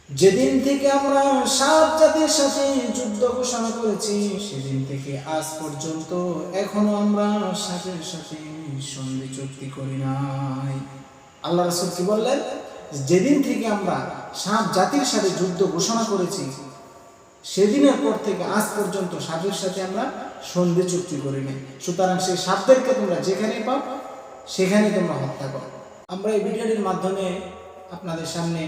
যেদিন থেকে আমরা 7 জাতির সাথে যুদ্ধ ঘোষণা করেছি সেদিন থেকে আজ পর্যন্ত এখনো আমরা সাথের সাথে সন্ধি চুক্তি করি নাই। আল্লাহ রাসূল কি বললেন? যেদিন থেকে আমরা 7 জাতির সাথে যুদ্ধ ঘোষণা করেছি সেদিনের পর থেকে আজ পর্যন্ত সাথের সাথে আমরা সন্ধি চুক্তি করি নাই। সুতরাং সেই সাথদেরকে তোমরা যেখানে পাও সেখানে তোমরা হত্যা করো। আমরা এই ভিডিওটির মাধ্যমে আপনাদের সামনে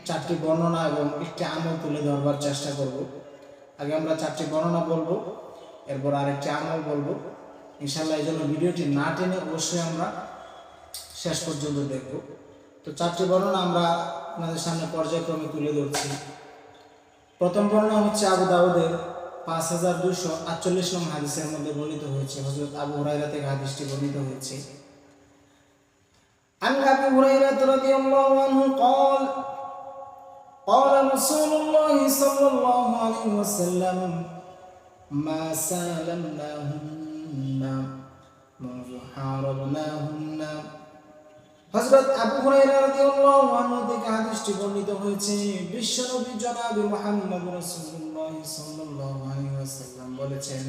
4টি বর্ণনা এবং একটি আমল তুলে ধরবার চেষ্টা করব। আগে আমরা 4টি বর্ণনা বলবো, এরপর আরেকটি আমল বলবো ইনশাআল্লাহ। এই জন্য ভিডিওটি না টেনে অবশ্যই আমরা শেষ পর্যন্ত দেখব। তো 4টি বর্ণনা আমরা আপনাদের সামনে পর্যায়ক্রমে তুলে ধরছি। প্রথম বর্ণনা হচ্ছে আবু দাউদের 5248 নং হাদিসের মধ্যে বর্ণিত হয়েছে। হযরত আবু হুরায়রা থেকে হাদিসটি বর্ণিত হয়েছে। عن أبي هريرة رضي الله عنه قال قال رسول الله صلى الله عليه وسلم ما سالمناهن منذ حاربناهن। হযরত আবু হুরায়রা রাদিয়াল্লাহু আনহু থেকে হাদিসটি বর্ণিত হয়েছে। বিশ্বনবী জনাব মুহাম্মদ রাসূলুল্লাহ সাল্লাল্লাহু আলাইহি ওয়াসাল্লাম বলেছেন,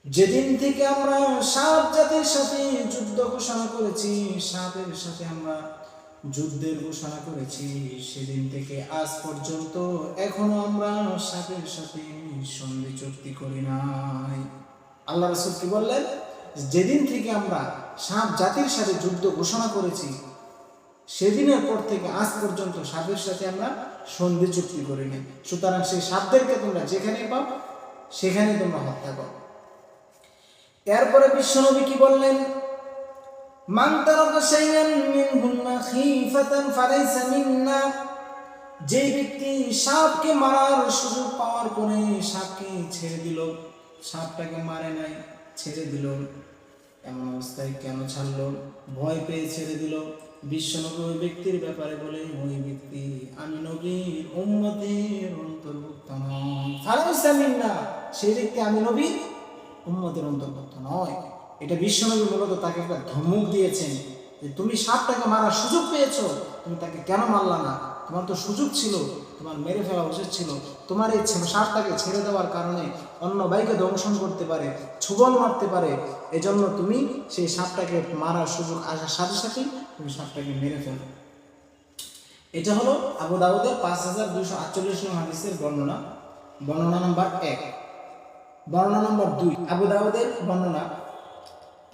যেদিন থেকে আমরা 7 জাতির সাথে যুদ্ধ ঘোষণা করেছি, 7-এর সাথে আমরা যুদ্ধের ঘোষণা করেছি, সেদিন থেকে আজ পর্যন্ত এখনো আমরা 7-এর সাথে সন্ধি চুক্তি করি নাই। আল্লাহ রাসূল কি বললেন? যেদিন থেকে আমরা 7 জাতির সাথে যুদ্ধ ঘোষণা করেছি সেদিনের পর থেকে আজ পর্যন্ত 7-এর সাথে আমরা সন্ধি চুক্তি করি নাই। সুতরাং সেই 7দেরকে তোমরা যেখানে পাও সেখানে তোমরা হত্যা করো। এরপরে বিশ্বনবী কি বললেন? মান তারাকা শাইআন মিনহুন্না খীফাতান ফালাইসা মিন্না। যে ব্যক্তি সাপকে মারার সুযোগ পাওয়ার পরে সাপকে ছেড়ে দিল, সাপটাকে মারে নাই, ছেড়ে দিল, এমন অবস্থায় কেন ছাড়লো? ভয় পেয়ে ছেড়ে দিল। বিশ্বনবী ওই ব্যক্তির ব্যাপারে বলে, ওই ব্যক্তি আমি নবীর উম্মতের অন্তর্ভুক্ত নয়। ফালাইসা মিন্না, সেই ব্যক্তি আমি নবীর উম্মতের অন্তর্ভুক্ত নয়। এটা বিশ্বনবী মূলত তাকে একটা ধমক দিয়েছেন যে তুমি সাপটাকে মারার সুযোগ পেয়েছো, তুমি তাকে কেন মারলা না? তোমার তো সুযোগ ছিল, তোমার মেরে ফেলা উচিত ছিল। তোমার এই সাপটাকে ছেড়ে দেওয়ার কারণে অন্য ভাইকে দংশন করতে পারে, ছুবল মারতে পারে, এজন্য তুমি সেই সাপটাকে মারার সুযোগ আসার সাথে সাথেই তুমি সাপটাকে মেরে ফেলো। এটা হলো আবু দাউদের 5248 নং হাদিসের বর্ণনা। বর্ণনা নাম্বার 1। বর্ণনা নম্বর 2, আবু দাউদের বর্ণনা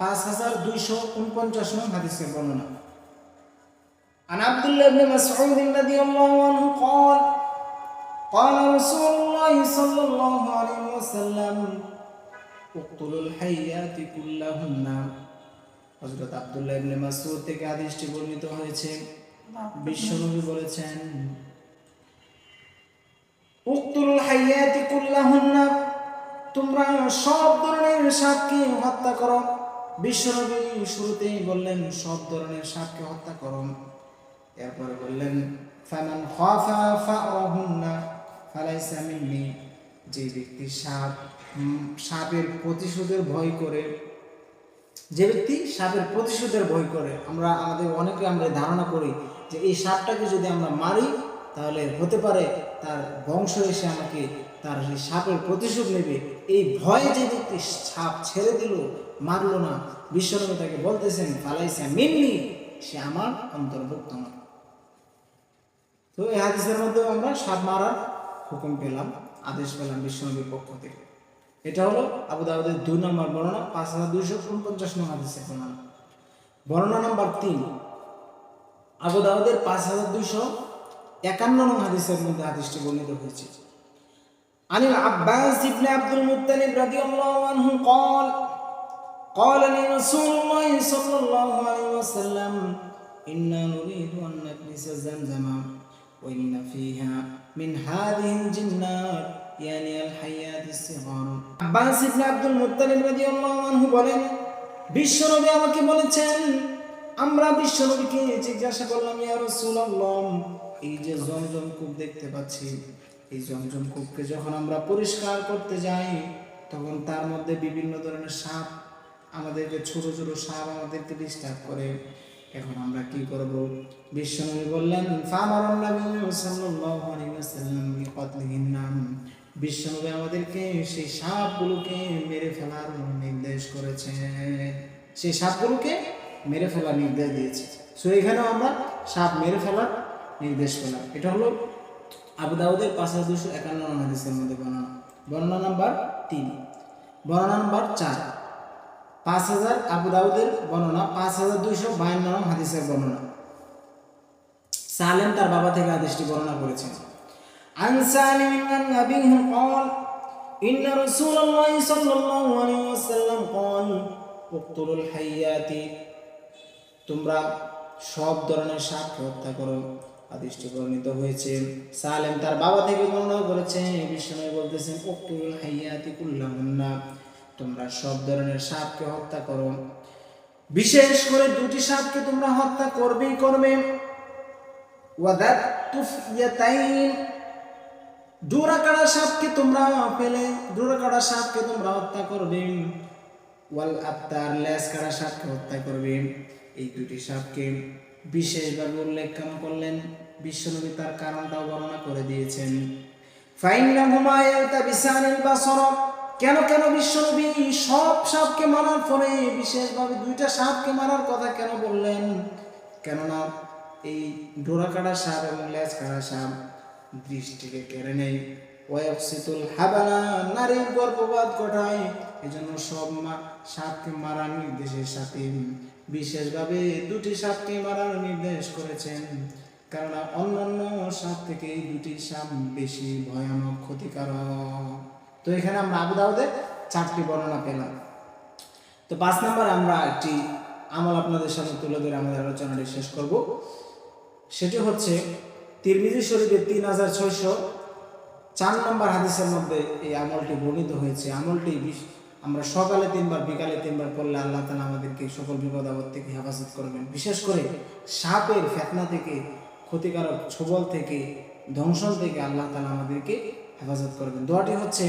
5249 নং হাদিসের বর্ণনা। عن عبد الله بن مسعود رضي الله عنه قال قال رسول الله صلى الله عليه وسلم اقتلوا الحيات كلهن। হযরত আব্দুল্লাহ ইবনে মাসউদ থেকে হাদিসটি বর্ণিত হয়েছে। বিশ্বনবী বলেছেন, উকতুলুল হাইয়াতি কুল্লাহুন্না, তোমরা সব ধরনের সাপকে হত্যা করো। বিশ্বনবী শুরুতেই বললেন সব ধরনের সাপকে হত্যা করো। এরপরে বললেন ফামান খাফা ফারাহুন্না ফালাইসা মিন্নি। যে ব্যক্তি সাপের প্রতিশোধের ভয় করে, যে ব্যক্তি সাপের প্রতিশোধের ভয় করে, আমাদের অনেকে আমরা ধারণা করি যে এই সাপটাকে যদি আমরা মারি তাহলে হতে পারে তার বংশ এসে আমাকে তার সেই সাপের প্রতিশোধ নেবে। এই ভয়ে যে ব্যক্তি সাপ ছেড়ে দিল, মারল না, বিশ্বনবী তাকে বলতেছেন ফালাইসা মিন্নি, সে আমার অন্তর্ভুক্ত নয়। তো এই হাদিসের মধ্যে আমরা সাপ মারার হুকুম পেলাম, আদেশ পেলাম বিশ্বনবীর পক্ষ থেকে। এটা হলো আবু দাউদের 2 নম্বর বর্ণনা, 5249 নং হাদিসের বর্ণনা। বর্ণনা নম্বর 3, আবু দাউদের 5251 নং হাদিসের মধ্যে হাদিসটি বর্ণিত হয়েছে। আনিল আব্বাস ইবনে আব্দুল মুত্তালিব রাদিয়াল্লাহু আনহু قال قال لي رسول الله صلى الله عليه وسلم إنا نريد أن نكنس زمزم وإن فيها من هذه الجنات يعني الحيات الصغار। আব্বাস ইবনে আব্দুল মুত্তালিব রাদিয়াল্লাহু আনহু বলেন, বিশ্বনবী আমাকে বলেছেন, আমরা বিশ্বনবীকে জিজ্ঞাসা করলাম, ইয়া রাসূলুল্লাহ, এই যে জমজম কূপ দেখতে পাচ্ছি, এই জমজম কূপকে যখন আমরা পরিষ্কার করতে যাই তখন তার মধ্যে বিভিন্ন ধরনের সাপ আমাদেরকে, ছোট ছোট সাপ আমাদেরকে ডিস্টার্ব করে। এখন আমরা কি করব? বিশ্বনবী বললেন ফামারান নবী সাল্লাল্লাহু আলাইহি ওয়াসাল্লাম বিকতলিহিন্না, বিশ্বনবী আমাদেরকে সেই সাপগুলোকে মেরে ফেলার নির্দেশ করেছেন, সেই সাপগুলোকে মেরে ফেলার নির্দেশ দিয়েছে। সো এখানেও আমরা সাপ মেরে ফেলার নির্দেশ পেলাম। এটা হলো আবু দাউদের 5251 হাদিসের মধ্যে বর্ণনা। বর্ণনা নাম্বার 3। বর্ণনা নাম্বার 4, 5000 আবু দাউদের বর্ণনা 5252 হাদিসের বর্ণনা। সালেম তার বাবা থেকে হাদিসটি বর্ণনা করেছেন। আন সালিম আন আবিহি قال ان رسول الله صلى الله عليه وسلم قال اقتلوا الحيات, তোমরা সব ধরনের সাপকে হত্যা করো। হাদিসটি বর্ণিত হয়েছে সালেম তার বাবা থেকে বর্ণনা করেছেন। বিশ্বনবী বলতেছেন উকতুল হাইয়াতি কুল্লাহুন্না, তোমরা সব ধরনের সাপকে হত্যা করো, বিশেষ করে দুটি সাপকে তোমরা হত্যা করবেই করবে। ওয়াদাত তুফিয়াতাইন, ডোরাকাটা সাপকে তোমরা পেলে ডোরাকাটা সাপকে তোমরা হত্যা করবে। ওয়াল আবতার, লেজ কাটা সাপকে হত্যা করবে। এই দুটি সাপকে বিশেষভাবে উল্লেখ কেন করলেন? বিশ্বনবী তার কারণটাও বর্ণনা করে দিয়েছেন। ফাইন্নাহুমা ইয়ালতাবিসানিল বাসর, কেন কেন বিশ্বনবী সব সাপকে মারার পরে বিশেষভাবে দুইটা সাপকে মারার কথা কেন বললেন? কেননা এই ডোরাকাটা সাপ এবং লেজ কাটা সাপ দৃষ্টিকে কেড়ে নেয়। ওয়ায়াফসিতুল হাবালা, নারীর গর্ভপাত ঘটায়। এজন্য সব সাপকে মারার নির্দেশের সাথে বিশেষভাবে দুটি সাপকে মারার নির্দেশ করেছেন, কারণ অন্যান্য সাপ থেকে এই দুটি সাপ বেশি ভয়ানক ক্ষতিকারক। তো এখানে আমরা আবু দাউদের 4টি বর্ণনা পেলাম। তো 5 নম্বর আমরা একটি আমল আপনাদের সামনে তুলে ধরে আমাদের আলোচনাটি শেষ করব। সেটি হচ্ছে তিরমিজি শরীফের 3604 নম্বর হাদিসের মধ্যে এই আমলটি বর্ণিত হয়েছে। আমলটি আমরা সকালে 3 বার বিকালে 3 বার পড়লে আল্লাহ তাআলা আমাদেরকে সকল বিপদ আপদ থেকে হেফাজত করবেন। বিশেষ করে সাপের ফিতনা থেকে, ক্ষতিকারক ছোবল থেকে, ধ্বংসন থেকে আল্লাহ তাআলা আমাদেরকে হেফাজত করবেন। দোয়াটি হচ্ছে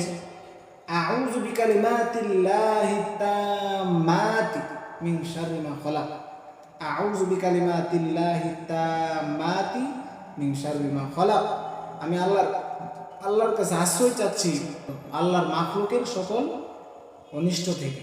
আউযু বিকালিমাতিল্লাহি তাম্মাতি মিন শাররি মা খালাক। আউযু বিকালিমাতিল্লাহি তাম্মাতি মিন শাররি মা খালাক। আমি আল্লাহর কাছে আশ্রয় চাচ্ছি আল্লাহর মাখলুকের সকল অনিষ্ট থেকে।